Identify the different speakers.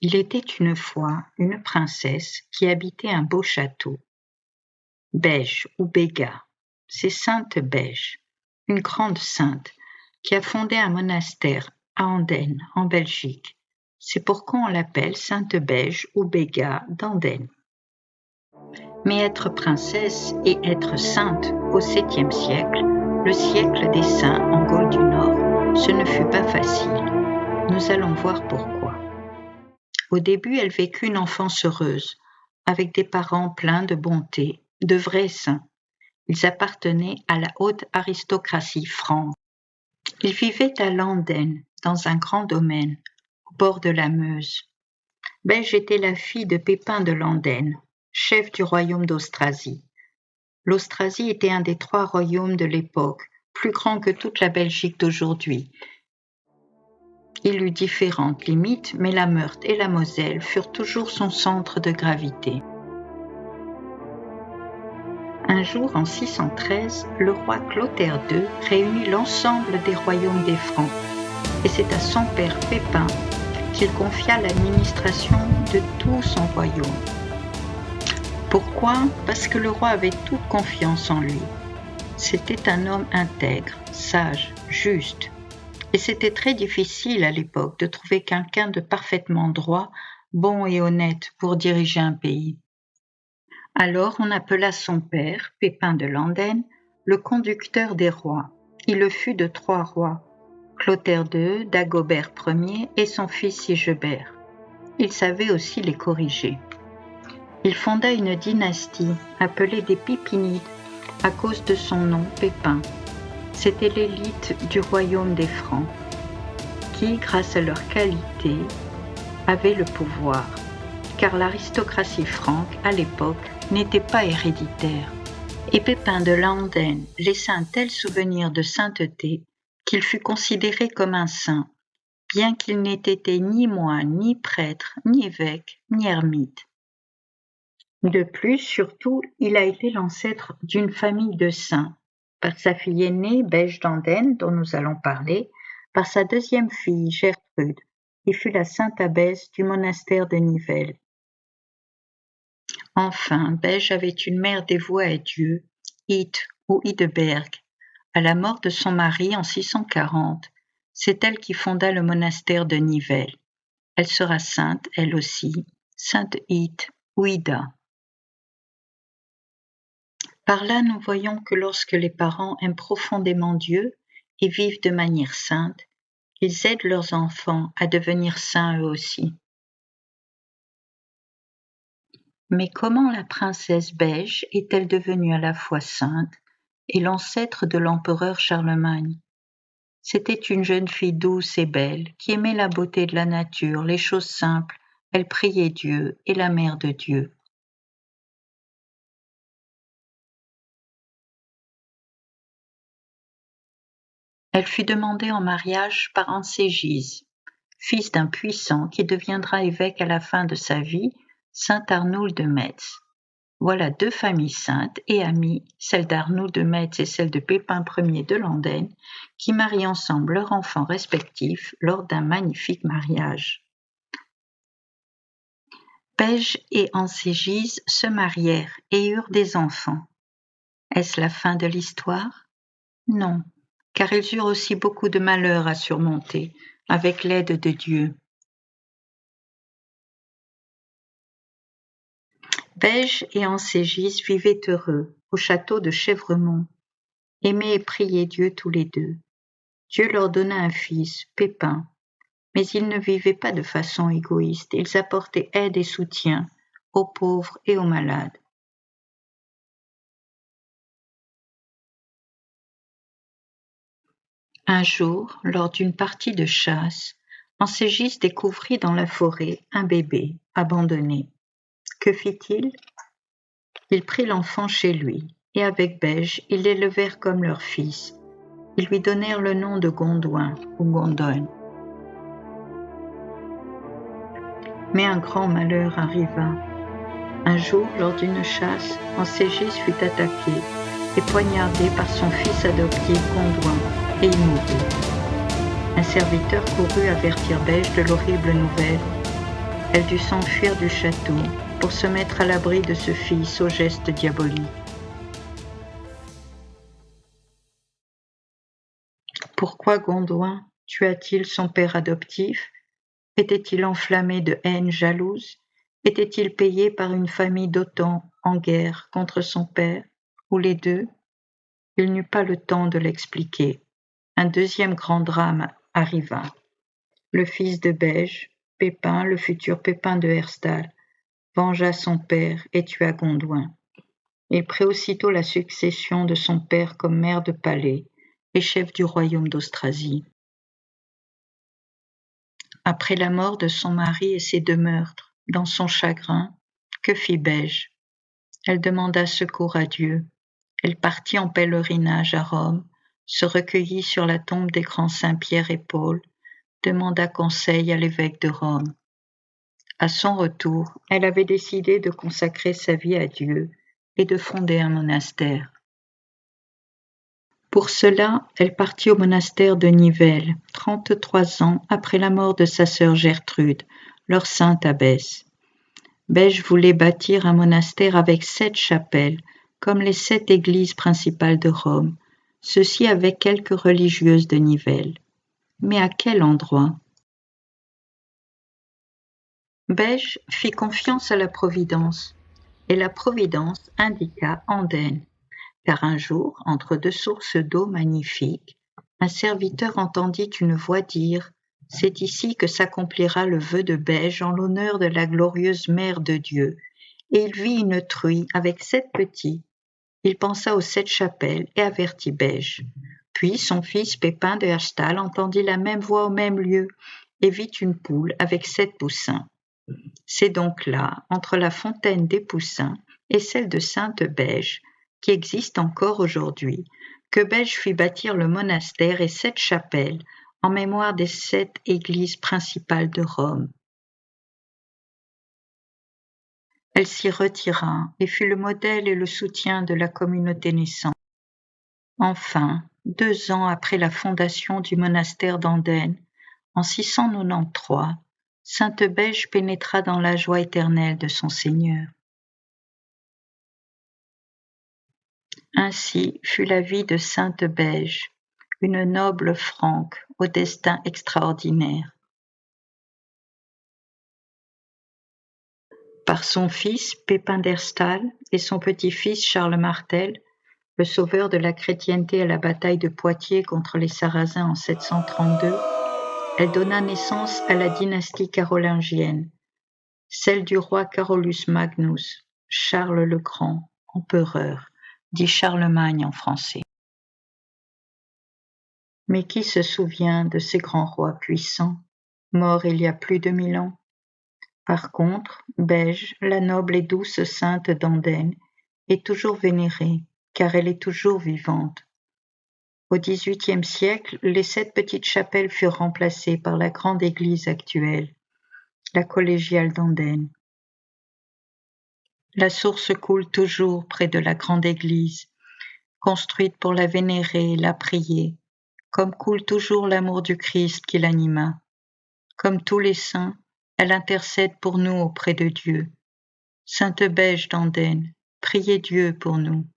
Speaker 1: Il était une fois une princesse qui habitait un beau château. Beige ou Béga, c'est Sainte Beige, une grande sainte, qui a fondé un monastère à Andenne, en Belgique. C'est pourquoi on l'appelle Sainte Beige ou Béga d'Andenne. Mais être princesse et être sainte au 7e siècle, le siècle des saints en Gaule du Nord, ce ne fut pas facile. Nous allons voir pourquoi. Au début, elle vécut une enfance heureuse, avec des parents pleins de bonté, de vrais saints. Ils appartenaient à la haute aristocratie franque. Ils vivaient à Landen, dans un grand domaine, au bord de la Meuse. Beige était la fille de Pépin de Landen, chef du royaume d'Austrasie. L'Austrasie était un des 3 royaumes de l'époque, plus grand que toute la Belgique d'aujourd'hui. Il eut différentes limites, mais la Meurthe et la Moselle furent toujours son centre de gravité. Un jour, en 613, le roi Clotaire II réunit l'ensemble des royaumes des Francs, et c'est à son père Pépin qu'il confia l'administration de tout son royaume. Pourquoi ? Parce que le roi avait toute confiance en lui. C'était un homme intègre, sage, juste, et c'était très difficile à l'époque de trouver quelqu'un de parfaitement droit, bon et honnête pour diriger un pays. Alors on appela son père, Pépin de Landen, le conducteur des rois. Il le fut de 3 rois, Clotaire II, Dagobert Ier et son fils Sigebert. Il savait aussi les corriger. Il fonda une dynastie appelée des Pipinides à cause de son nom, Pépin. C'était l'élite du royaume des Francs qui, grâce à leur qualité, avait le pouvoir, car l'aristocratie franque, à l'époque, n'était pas héréditaire. Et Pépin de Landen laissa un tel souvenir de sainteté qu'il fut considéré comme un saint, bien qu'il n'ait été ni moine, ni prêtre, ni évêque, ni ermite. De plus, surtout, il a été l'ancêtre d'une famille de saints, par sa fille aînée, Beige d'Andenne, dont nous allons parler, par sa 2e fille, Gertrude, qui fut la sainte abbesse du monastère de Nivelles. Enfin, Beige avait une mère dévouée à Dieu, Ite ou Ideberg. À la mort de son mari en 640, c'est elle qui fonda le monastère de Nivelles. Elle sera sainte, elle aussi, sainte Ite ou Ida. Par là, nous voyons que lorsque les parents aiment profondément Dieu et vivent de manière sainte, ils aident leurs enfants à devenir saints eux aussi. Mais comment la princesse Beige est-elle devenue à la fois sainte et l'ancêtre de l'empereur Charlemagne ? C'était une jeune fille douce et belle qui aimait la beauté de la nature, les choses simples, elle priait Dieu et la mère de Dieu. Elle fut demandée en mariage par Ancégise, fils d'un puissant qui deviendra évêque à la fin de sa vie, saint Arnoul de Metz. Voilà 2 familles saintes et amies, celle d'Arnoul de Metz et celle de Pépin Ier de Landen, qui marient ensemble leurs enfants respectifs lors d'un magnifique mariage. Beige et Ancégise se marièrent et eurent des enfants. Est-ce la fin de l'histoire ? Non, car ils eurent aussi beaucoup de malheurs à surmonter, avec l'aide de Dieu. Beige et Ancégise vivaient heureux au château de Chèvremont, aimaient et priaient Dieu tous les 2. Dieu leur donna un fils, Pépin, mais ils ne vivaient pas de façon égoïste, ils apportaient aide et soutien aux pauvres et aux malades. Un jour, lors d'une partie de chasse, Ancégis découvrit dans la forêt un bébé abandonné. Que fit-il ? Il prit l'enfant chez lui, et avec Beige, ils l'élevèrent comme leur fils. Ils lui donnèrent le nom de Gondouin ou Gondoin. Mais un grand malheur arriva. Un jour, lors d'une chasse, Ancégis fut attaqué et poignardé par son fils adoptif Gondouin, et il mourut. Un serviteur courut avertir Beige de l'horrible nouvelle, Elle dut s'enfuir du château pour se mettre à l'abri de ce fils au geste diabolique. Pourquoi Gondouin tua-t-il son père adoptif? Était-il enflammé de haine jalouse? Était-il payé par une famille d'OTAN en guerre contre son père? Ou les deux? Il n'eut pas le temps de l'expliquer. Un deuxième grand drame arriva. Le fils de Beige, Pépin, le futur Pépin de Herstal, vengea son père et tua Gondouin. Il prit aussitôt la succession de son père comme maire de palais et chef du royaume d'Austrasie. Après la mort de son mari et ses 2 meurtres, dans son chagrin, que fit Beige? Elle demanda secours à Dieu. Elle partit en pèlerinage à Rome, se recueillit sur la tombe des grands saints Pierre et Paul, demanda conseil à l'évêque de Rome. À son retour, elle avait décidé de consacrer sa vie à Dieu et de fonder un monastère. Pour cela, elle partit au monastère de Nivelles, 33 ans après la mort de sa sœur Gertrude, leur sainte abbesse. Beige voulait bâtir un monastère avec 7 chapelles, comme les 7 églises principales de Rome, ceci avec quelques religieuses de Nivelles. Mais à quel endroit? Beige fit confiance à la Providence, et la Providence indiqua Andenne, car un jour, entre 2 sources d'eau magnifiques, un serviteur entendit une voix dire « C'est ici que s'accomplira le vœu de Beige en l'honneur de la glorieuse Mère de Dieu », et il vit une truie avec 7 petits. Il pensa aux 7 chapelles et avertit Beige. Puis son fils Pépin de Herstal entendit la même voix au même lieu et vit une poule avec 7 poussins. C'est donc là, entre la fontaine des Poussins et celle de Sainte-Beige, qui existe encore aujourd'hui, que Beige fit bâtir le monastère et 7 chapelles en mémoire des 7 églises principales de Rome. Elle s'y retira et fut le modèle et le soutien de la communauté naissante. Enfin, 2 ans après la fondation du monastère d'Andenne, en 693, Sainte Beige pénétra dans la joie éternelle de son Seigneur. Ainsi fut la vie de Sainte Beige, une noble franque au destin extraordinaire. Par son fils Pépin d'Herstal et son petit-fils Charles Martel, le sauveur de la chrétienté à la bataille de Poitiers contre les Sarrasins en 732, elle donna naissance à la dynastie carolingienne, celle du roi Carolus Magnus, Charles le Grand, empereur, dit Charlemagne en français. Mais qui se souvient de ces grands rois puissants, morts il y a plus de 1000 ans? Par contre, Beige, la noble et douce sainte d'Andenne, est toujours vénérée, car elle est toujours vivante. Au XVIIIe siècle, les 7 petites chapelles furent remplacées par la grande église actuelle, la collégiale d'Andenne. La source coule toujours près de la grande église, construite pour la vénérer et la prier, comme coule toujours l'amour du Christ qui l'anima. Comme tous les saints, elle intercède pour nous auprès de Dieu. Sainte Beige d'Andenne, priez Dieu pour nous.